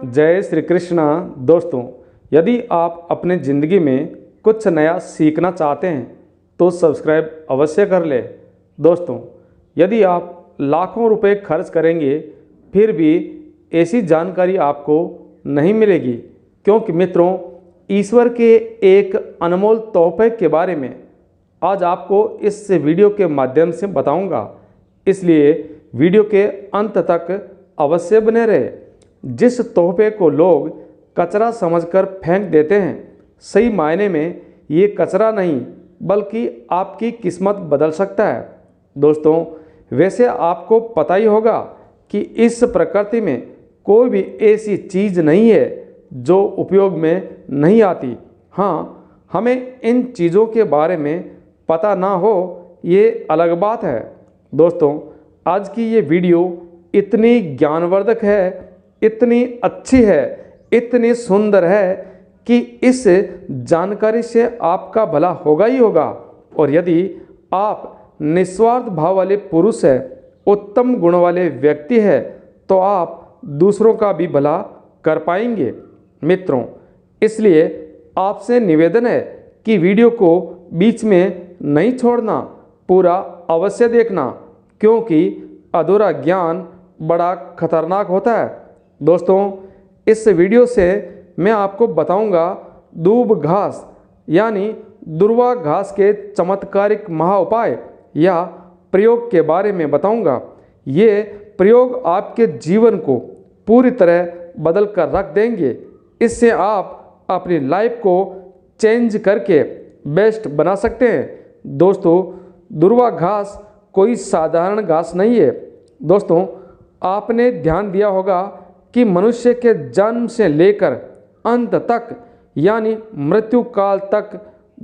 जय श्री कृष्णा। दोस्तों, यदि आप अपने ज़िंदगी में कुछ नया सीखना चाहते हैं तो सब्सक्राइब अवश्य कर लें। दोस्तों, यदि आप लाखों रुपए खर्च करेंगे फिर भी ऐसी जानकारी आपको नहीं मिलेगी, क्योंकि मित्रों, ईश्वर के एक अनमोल तोहफे के बारे में आज आपको इस वीडियो के माध्यम से बताऊंगा। इसलिए वीडियो के अंत तक अवश्य बने रहे। जिस तोहफे को लोग कचरा समझकर फेंक देते हैं, सही मायने में ये कचरा नहीं बल्कि आपकी किस्मत बदल सकता है। दोस्तों, वैसे आपको पता ही होगा कि इस प्रकृति में कोई भी ऐसी चीज़ नहीं है जो उपयोग में नहीं आती। हाँ, हमें इन चीज़ों के बारे में पता ना हो ये अलग बात है। दोस्तों, आज की ये वीडियो इतनी ज्ञानवर्धक है, इतनी अच्छी है, इतनी सुंदर है कि इस जानकारी से आपका भला होगा ही होगा। और यदि आप निस्वार्थ भाव वाले पुरुष हैं, उत्तम गुण वाले व्यक्ति हैं, तो आप दूसरों का भी भला कर पाएंगे। मित्रों, इसलिए आपसे निवेदन है कि वीडियो को बीच में नहीं छोड़ना, पूरा अवश्य देखना, क्योंकि अधूरा ज्ञान बड़ा खतरनाक होता है। दोस्तों, इस वीडियो से मैं आपको बताऊंगा दूब घास यानी दुर्वा घास के चमत्कारिक महा उपाय या प्रयोग के बारे में बताऊंगा। ये प्रयोग आपके जीवन को पूरी तरह बदल कर रख देंगे। इससे आप अपनी लाइफ को चेंज करके बेस्ट बना सकते हैं। दोस्तों, दुर्वा घास कोई साधारण घास नहीं है। दोस्तों, आपने ध्यान दिया होगा कि मनुष्य के जन्म से लेकर अंत तक यानी मृत्यु काल तक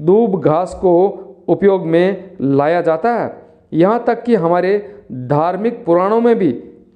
दूब घास को उपयोग में लाया जाता है। यहाँ तक कि हमारे धार्मिक पुराणों में भी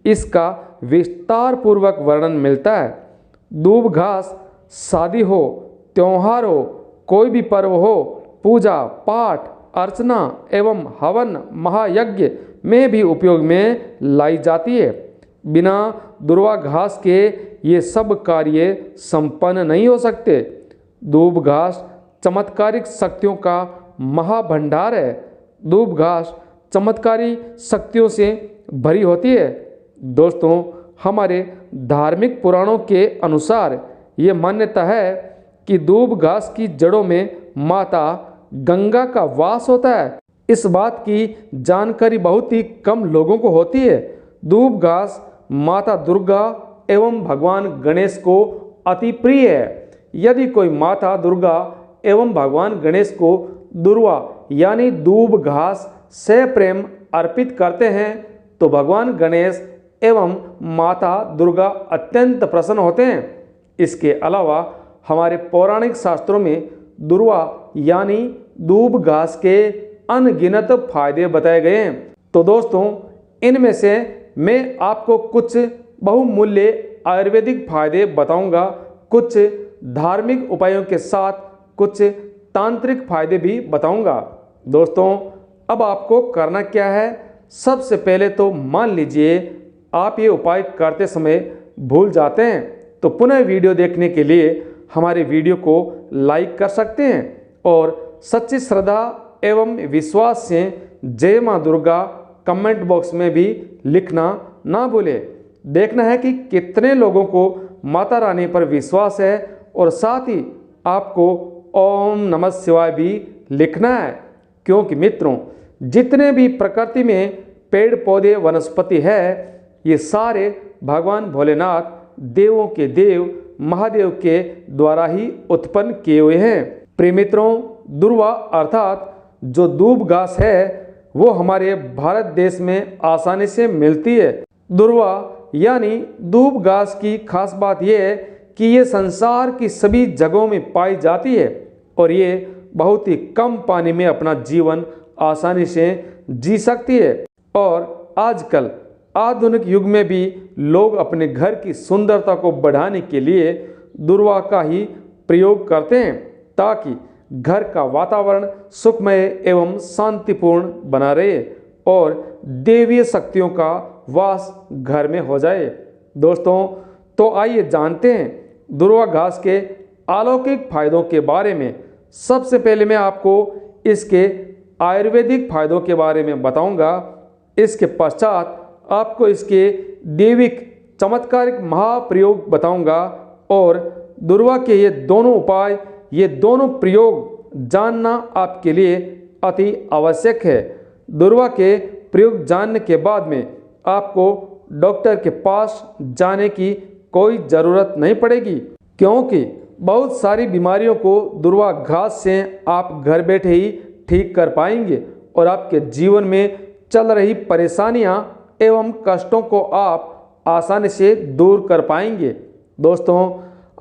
इसका विस्तार पूर्वक वर्णन मिलता है। दूब घास शादी हो, त्योहार हो, कोई भी पर्व हो, पूजा पाठ, अर्चना एवं हवन महायज्ञ में भी उपयोग में लाई जाती है। बिना दुर्वा घास के ये सब कार्य संपन्न नहीं हो सकते। दूब घास चमत्कारिक शक्तियों का महाभंडार है। दूब घास चमत्कारी शक्तियों से भरी होती है। दोस्तों, हमारे धार्मिक पुराणों के अनुसार ये मान्यता है कि दूब घास की जड़ों में माता गंगा का वास होता है। इस बात की जानकारी बहुत ही कम लोगों को होती है। दूब घास माता दुर्गा एवं भगवान गणेश को अति प्रिय है। यदि कोई माता दुर्गा एवं भगवान गणेश को दुर्वा यानी दूब घास से प्रेम अर्पित करते हैं तो भगवान गणेश एवं माता दुर्गा अत्यंत प्रसन्न होते हैं। इसके अलावा हमारे पौराणिक शास्त्रों में दुर्वा यानी दूब घास के अनगिनत फायदे बताए गए हैं। तो दोस्तों, इनमें से मैं आपको कुछ बहुमूल्य आयुर्वेदिक फायदे बताऊंगा, कुछ धार्मिक उपायों के साथ कुछ तांत्रिक फायदे भी बताऊंगा। दोस्तों, अब आपको करना क्या है? सबसे पहले तो मान लीजिए आप ये उपाय करते समय भूल जाते हैं, तो पुनः वीडियो देखने के लिए हमारे वीडियो को लाइक कर सकते हैं और सच्ची श्रद्धा एवं विश्वास से जय मां दुर्गा कमेंट बॉक्स में भी लिखना ना भूलें। देखना है कि कितने लोगों को माता रानी पर विश्वास है और साथ ही आपको ओम नमः शिवाय भी लिखना है, क्योंकि मित्रों, जितने भी प्रकृति में पेड़ पौधे वनस्पति है, ये सारे भगवान भोलेनाथ देवों के देव महादेव के द्वारा ही उत्पन्न किए हुए हैं। प्रिय मित्रों, दुर्वा अर्थात जो दूब घास है वो हमारे भारत देश में आसानी से मिलती है। दुर्वा यानी दूब घास की खास बात यह है कि ये संसार की सभी जगहों में पाई जाती है और ये बहुत ही कम पानी में अपना जीवन आसानी से जी सकती है। और आजकल आधुनिक युग में भी लोग अपने घर की सुंदरता को बढ़ाने के लिए दुर्वा का ही प्रयोग करते हैं, ताकि घर का वातावरण सुखमय एवं शांतिपूर्ण बना रहे और देवीय शक्तियों का वास घर में हो जाए। दोस्तों, तो आइए जानते हैं दुर्वा घास के अलौकिक फायदों के बारे में। सबसे पहले मैं आपको इसके आयुर्वेदिक फायदों के बारे में बताऊंगा। इसके पश्चात आपको इसके दैविक चमत्कारिक महाप्रयोग बताऊंगा और दुर्वा के ये दोनों उपाय, ये दोनों प्रयोग जानना आपके लिए अति आवश्यक है। दुर्वा के प्रयोग जानने के बाद में आपको डॉक्टर के पास जाने की कोई ज़रूरत नहीं पड़ेगी, क्योंकि बहुत सारी बीमारियों को दुर्वा घास से आप घर बैठे ही ठीक कर पाएंगे और आपके जीवन में चल रही परेशानियां एवं कष्टों को आप आसानी से दूर कर पाएंगे। दोस्तों,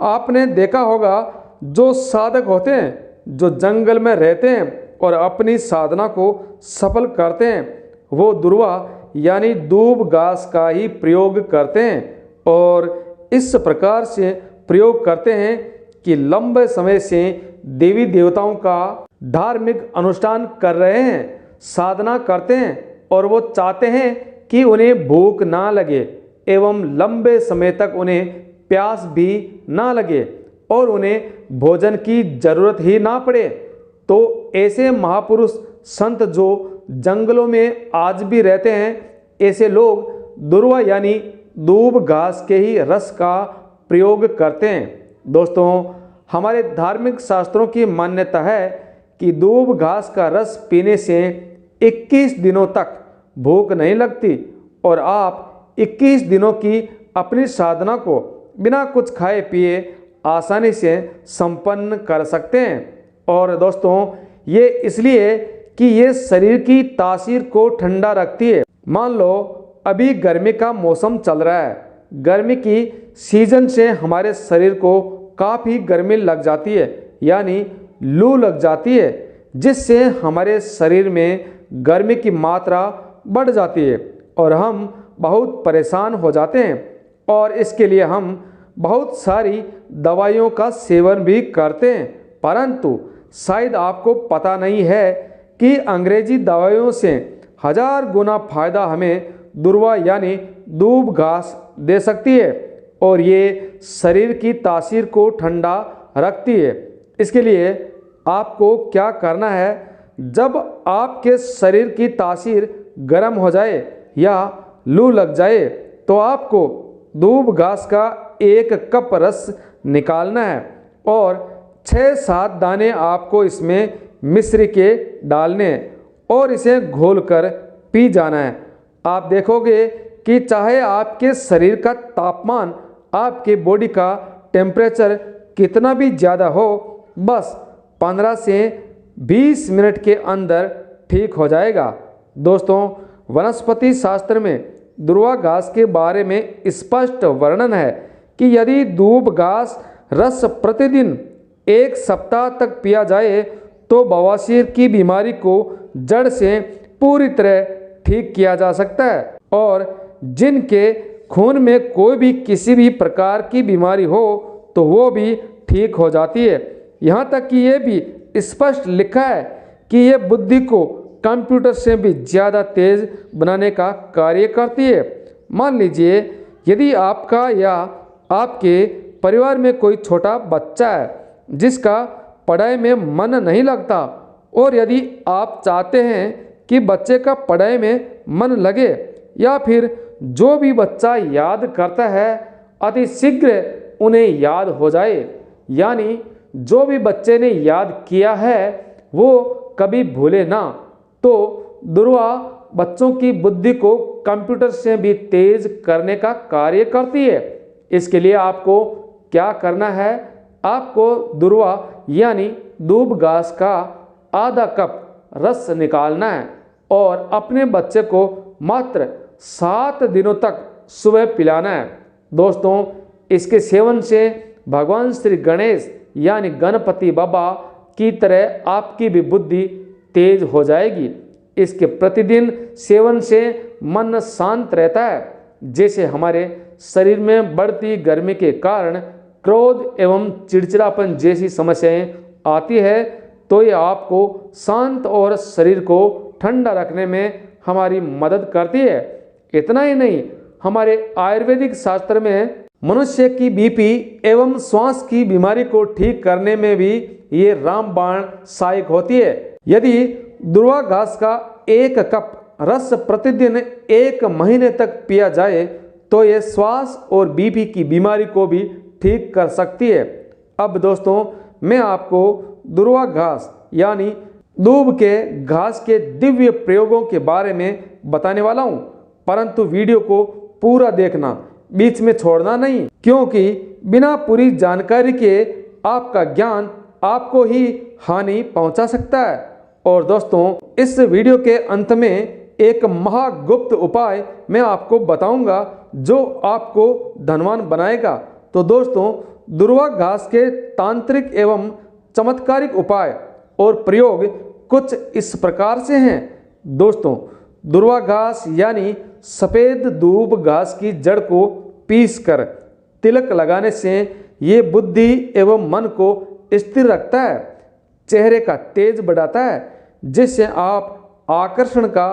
आपने देखा होगा जो साधक होते हैं, जो जंगल में रहते हैं और अपनी साधना को सफल करते हैं, वो दुर्वा यानी दूब घास का ही प्रयोग करते हैं और इस प्रकार से प्रयोग करते हैं कि लंबे समय से देवी देवताओं का धार्मिक अनुष्ठान कर रहे हैं, साधना करते हैं और वो चाहते हैं कि उन्हें भूख ना लगे एवं लंबे समय तक उन्हें प्यास भी ना लगे और उन्हें भोजन की जरूरत ही ना पड़े। तो ऐसे महापुरुष संत जो जंगलों में आज भी रहते हैं, ऐसे लोग दुर्वा यानी दूब घास के ही रस का प्रयोग करते हैं। दोस्तों, हमारे धार्मिक शास्त्रों की मान्यता है कि दूब घास का रस पीने से 21 दिनों तक भूख नहीं लगती और आप 21 दिनों की अपनी साधना को बिना कुछ खाए पिए आसानी से संपन्न कर सकते हैं। और दोस्तों, ये इसलिए कि ये शरीर की तासीर को ठंडा रखती है। मान लो अभी गर्मी का मौसम चल रहा है, गर्मी की सीजन से हमारे शरीर को काफ़ी गर्मी लग जाती है, यानी लू लग जाती है, जिससे हमारे शरीर में गर्मी की मात्रा बढ़ जाती है और हम बहुत परेशान हो जाते हैं और इसके लिए हम बहुत सारी दवाइयों का सेवन भी करते हैं। परंतु शायद आपको पता नहीं है कि अंग्रेजी दवाइयों से 1000 गुना फायदा हमें दुर्वा यानी दूब घास दे सकती है और ये शरीर की तासीर को ठंडा रखती है। इसके लिए आपको क्या करना है, जब आपके शरीर की तासीर गर्म हो जाए या लू लग जाए तो आपको दूब घास का 1 कप रस निकालना है और 6-7 दाने आपको इसमें मिश्री के डालने हैं और इसे घोलकर पी जाना है। आप देखोगे कि चाहे आपके शरीर का तापमान, आपके बॉडी का टेम्परेचर कितना भी ज़्यादा हो, बस 15 से 20 मिनट के अंदर ठीक हो जाएगा। दोस्तों, वनस्पति शास्त्र में दुर्वा घास के बारे में स्पष्ट वर्णन है कि यदि दूब घास रस प्रतिदिन 1 सप्ताह तक पिया जाए तो बवासीर की बीमारी को जड़ से पूरी तरह ठीक किया जा सकता है और जिनके खून में कोई भी किसी भी प्रकार की बीमारी हो तो वो भी ठीक हो जाती है। यहाँ तक कि ये भी स्पष्ट लिखा है कि ये बुद्धि को कंप्यूटर से भी ज़्यादा तेज बनाने का कार्य करती है। मान लीजिए यदि आपका या आपके परिवार में कोई छोटा बच्चा है जिसका पढ़ाई में मन नहीं लगता और यदि आप चाहते हैं कि बच्चे का पढ़ाई में मन लगे या फिर जो भी बच्चा याद करता है अति शीघ्र उन्हें याद हो जाए, यानी जो भी बच्चे ने याद किया है वो कभी भूले ना, तो दुर्वा बच्चों की बुद्धि को कंप्यूटर से भी तेज करने का कार्य करती है। इसके लिए आपको क्या करना है, आपको दुर्वा यानी दूब घास का आधा कप रस निकालना है और अपने बच्चे को मात्र 7 दिनों तक सुबह पिलाना है। दोस्तों, इसके सेवन से भगवान श्री गणेश यानी गणपति बाबा की तरह आपकी भी बुद्धि तेज हो जाएगी। इसके प्रतिदिन सेवन से मन शांत रहता है। जैसे हमारे शरीर में बढ़ती गर्मी के कारण क्रोध एवं चिड़चिड़ापन जैसी समस्याएं आती है, तो ये आपको शांत और शरीर को ठंडा रखने में हमारी मदद करती है। इतना ही नहीं, हमारे आयुर्वेदिक शास्त्र में मनुष्य की बीपी एवं श्वास की बीमारी को ठीक करने में भी ये रामबाण सहायक होती है। यदि दुर्वा घास का 1 कप रस प्रतिदिन 1 महीने तक पिया जाए तो ये श्वास और बीपी की बीमारी को भी ठीक कर सकती है। अब दोस्तों मैं आपको दुर्वा घास यानी दूब के घास के दिव्य प्रयोगों के बारे में बताने वाला हूँ, परंतु वीडियो को पूरा देखना, बीच में छोड़ना नहीं, क्योंकि बिना पूरी जानकारी के आपका ज्ञान आपको ही हानि पहुंचा सकता है। और दोस्तों इस वीडियो के अंत में एक महागुप्त उपाय मैं आपको बताऊंगा जो आपको धनवान बनाएगा। तो दोस्तों दुर्वा घास के तांत्रिक एवं चमत्कारिक उपाय और प्रयोग कुछ इस प्रकार से हैं। दोस्तों दुर्वा घास यानी सफ़ेद दूब घास की जड़ को पीसकर तिलक लगाने से ये बुद्धि एवं मन को स्थिर रखता है, चेहरे का तेज बढ़ाता है, जिससे आप आकर्षण का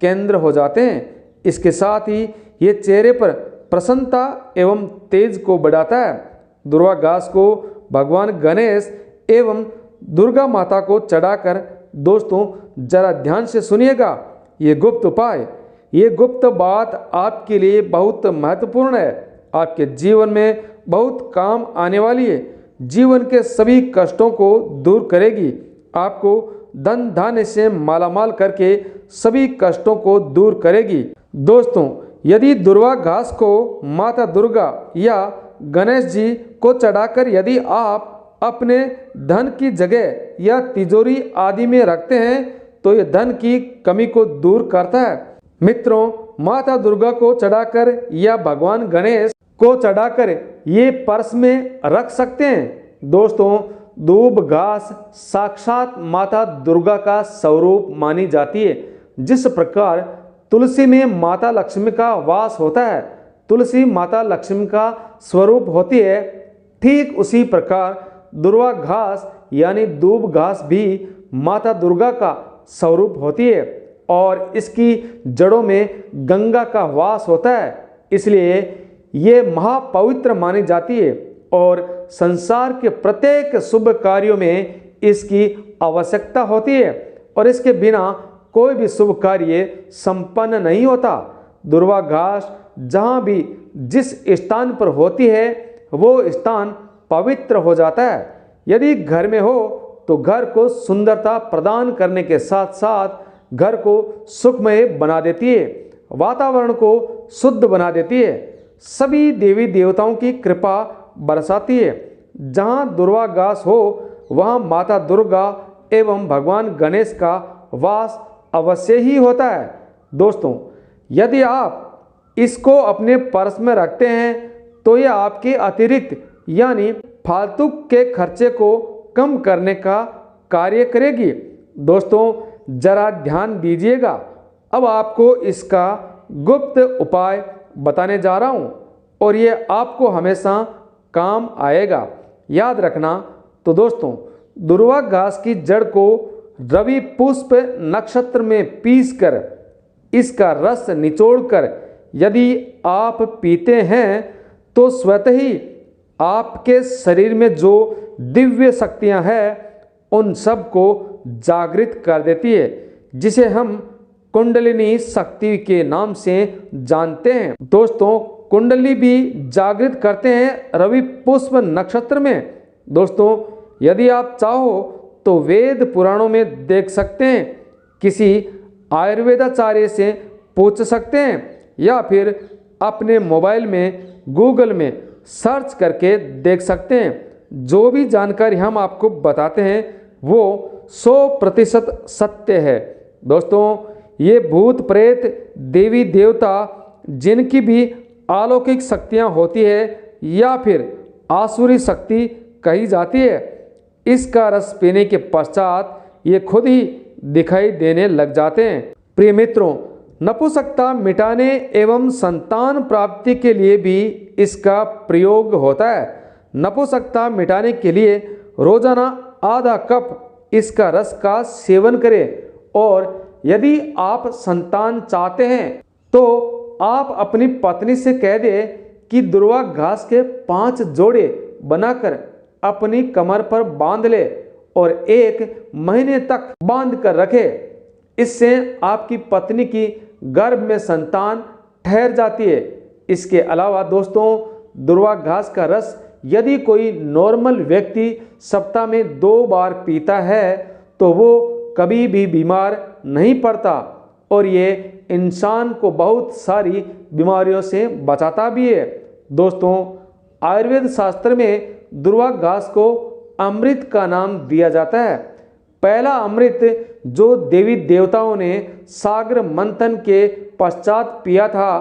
केंद्र हो जाते हैं। इसके साथ ही ये चेहरे पर प्रसन्नता एवं तेज को बढ़ाता है। दुर्वा घास को भगवान गणेश एवं दुर्गा माता को चढ़ाकर दोस्तों जरा ध्यान से सुनिएगा ये गुप्त उपाय। ये गुप्त बात आपके लिए बहुत महत्वपूर्ण है, आपके जीवन में बहुत काम आने वाली है, जीवन के सभी कष्टों को दूर करेगी, आपको धन धान्य से मालामाल करके सभी कष्टों को दूर करेगी। दोस्तों यदि दुर्वा घास को माता दुर्गा या गणेश जी को चढ़ाकर यदि आप अपने धन की जगह या तिजोरी आदि में रखते हैं तो ये धन की कमी को दूर करता है। मित्रों माता दुर्गा को चढ़ाकर या भगवान गणेश को चढ़ाकर ये पर्स में रख सकते हैं। दोस्तों दूब घास साक्षात माता दुर्गा का स्वरूप मानी जाती है। जिस प्रकार तुलसी में माता लक्ष्मी का वास होता है, तुलसी माता लक्ष्मी का स्वरूप होती है, ठीक उसी प्रकार दुर्वा घास यानी दूब घास भी माता दुर्गा का स्वरूप होती है और इसकी जड़ों में गंगा का वास होता है। इसलिए ये महापवित्र मानी जाती है और संसार के प्रत्येक शुभ कार्यों में इसकी आवश्यकता होती है और इसके बिना कोई भी शुभ कार्य संपन्न नहीं होता। दुर्वा घास जहाँ भी जिस स्थान पर होती है वो स्थान पवित्र हो जाता है। यदि घर में हो तो घर को सुंदरता प्रदान करने के साथ साथ घर को सुखमय बना देती है, वातावरण को शुद्ध बना देती है, सभी देवी देवताओं की कृपा बरसाती है। जहाँ दुर्वा घास हो वहाँ माता दुर्गा एवं भगवान गणेश का वास अवश्य ही होता है। दोस्तों यदि आप इसको अपने पर्स में रखते हैं तो यह आपके अतिरिक्त यानी फालतू के खर्चे को कम करने का कार्य करेगी। दोस्तों जरा ध्यान दीजिएगा, अब आपको इसका गुप्त उपाय बताने जा रहा हूँ और ये आपको हमेशा काम आएगा। याद रखना। तो दोस्तों दुर्वा घास की जड़ को रवि पुष्प नक्षत्र में पीसकर इसका रस निचोड़कर यदि आप पीते हैं तो स्वतः ही आपके शरीर में जो दिव्य शक्तियां हैं उन सब को जागृत कर देती है, जिसे हम कुंडलिनी शक्ति के नाम से जानते हैं। दोस्तों कुंडली भी जागृत करते हैं रवि पुष्प नक्षत्र में। दोस्तों यदि आप चाहो तो वेद पुराणों में देख सकते हैं, किसी आयुर्वेदाचार्य से पूछ सकते हैं या फिर अपने मोबाइल में गूगल में सर्च करके देख सकते हैं। जो भी जानकारी हम आपको बताते हैं वो 100% सत्य है। दोस्तों ये भूत प्रेत देवी देवता जिनकी भी अलौकिक शक्तियाँ होती है या फिर आसुरी शक्ति कही जाती है, इसका रस पीने के पश्चात ये खुद ही दिखाई देने लग जाते हैं। प्रिय मित्रों नपुंसकता मिटाने एवं संतान प्राप्ति के लिए भी इसका प्रयोग होता है। नपुंसकता मिटाने के लिए रोजाना आधा कप इसका रस का सेवन करें और यदि आप संतान चाहते हैं तो आप अपनी पत्नी से कह दें कि दुर्वा घास के 5 जोड़े बनाकर अपनी कमर पर बांध ले और 1 महीने तक बांध कर रखे। इससे आपकी पत्नी की गर्भ में संतान ठहर जाती है। इसके अलावा दोस्तों, दुर्वा घास का रस यदि कोई नॉर्मल व्यक्ति सप्ताह में 2 बार पीता है तो वो कभी भी बीमार नहीं पड़ता और ये इंसान को बहुत सारी बीमारियों से बचाता भी है। दोस्तों, आयुर्वेद शास्त्र में दुर्वा घास को अमृत का नाम दिया जाता है। पहला अमृत जो देवी देवताओं ने सागर मंथन के पश्चात पिया था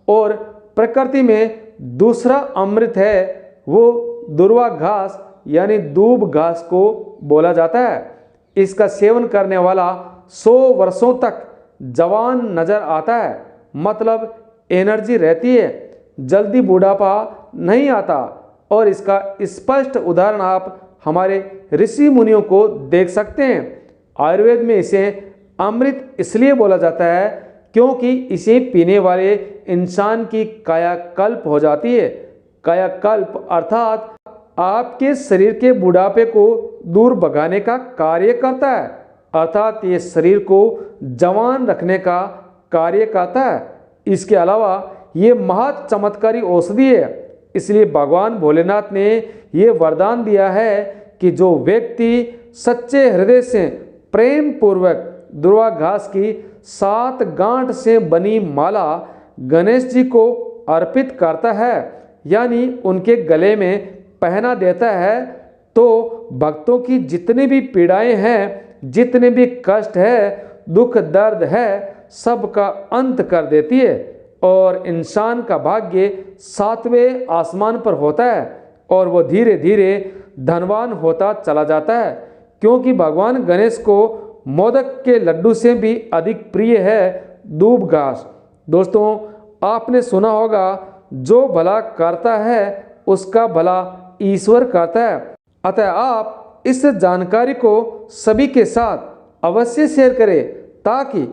और प्रकृति में दूसरा अमृत है वो दुर्वा घास यानी दूब घास को बोला जाता है। इसका सेवन करने वाला 100 वर्षों तक जवान नजर आता है, मतलब एनर्जी रहती है, जल्दी बुढ़ापा नहीं आता। और इसका स्पष्ट उदाहरण आप हमारे ऋषि मुनियों को देख सकते हैं। आयुर्वेद में इसे अमृत इसलिए बोला जाता है क्योंकि इसे पीने वाले इंसान की कायाकल्प हो जाती है। कायाकल्प अर्थात आपके शरीर के बुढ़ापे को दूर भगाने का कार्य करता है, अर्थात ये शरीर को जवान रखने का कार्य करता है। इसके अलावा ये महा चमत्कारी औषधि है। इसलिए भगवान भोलेनाथ ने ये वरदान दिया है कि जो व्यक्ति सच्चे हृदय से प्रेम पूर्वक दुर्वा घास की 7 गांठ से बनी माला गणेश जी को अर्पित करता है, यानी उनके गले में पहना देता है, तो भक्तों की जितनी भी पीड़ाएं हैं, जितने भी कष्ट है, दुख दर्द है, सबका अंत कर देती है और इंसान का भाग्य 7वें आसमान पर होता है और वो धीरे धीरे धनवान होता चला जाता है, क्योंकि भगवान गणेश को मोदक के लड्डू से भी अधिक प्रिय है दूब घास। दोस्तों, आपने सुना होगा जो भला करता है उसका भला ईश्वर करता है। अतः आप इस जानकारी को सभी के साथ अवश्य शेयर करें ताकि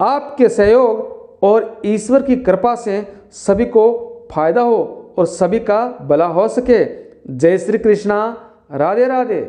आपके सहयोग और ईश्वर की कृपा से सभी को फायदा हो और सभी का भला हो सके। जय श्री कृष्णा, राधे राधे।